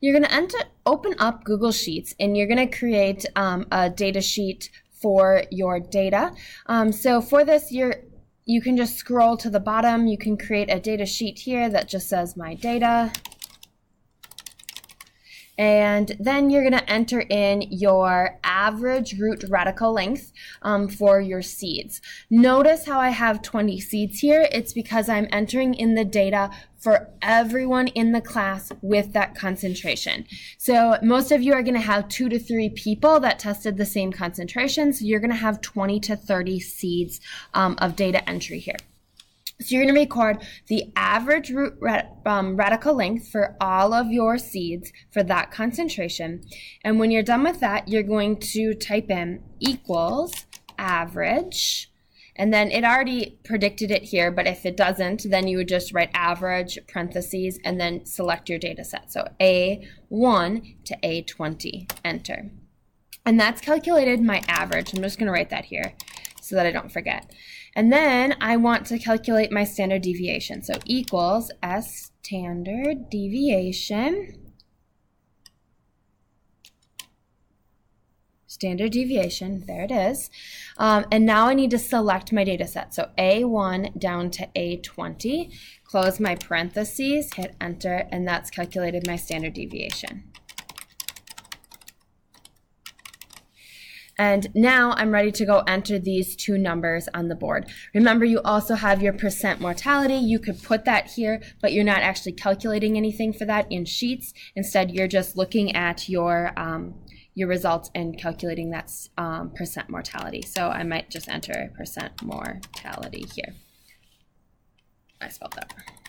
You're going to open up Google Sheets, and you're going to create a data sheet for your data. So for this, you can just scroll to the bottom. You can create a data sheet here that just says my data. And then you're going to enter in your average root radical length for your seeds. Notice how I have 20 seeds here. It's because I'm entering in the data for everyone in the class with that concentration. So most of you are going to have 2 to 3 people that tested the same concentration. So you're going to have 20 to 30 seeds of data entry here. So you're going to record the average root radical length for all of your seeds for that concentration. And when you're done with that, you're going to type in equals average. And then it already predicted it here, but if it doesn't, then you would just write average, parentheses, and then select your data set. So A1 to A20, enter. And that's calculated my average. I'm just going to write that here so that I don't forget. And then I want to calculate my standard deviation. So equals standard deviation. Standard deviation, there it is. And now I need to select my data set. So A1 down to A20, close my parentheses, hit enter, and that's calculated my standard deviation. And now I'm ready to go enter these 2 numbers on the board. Remember, you also have your percent mortality. You could put that here, but you're not actually calculating anything for that in Sheets. Instead, you're just looking at your results and calculating that percent mortality. So I might just enter percent mortality here. I spelled that wrong.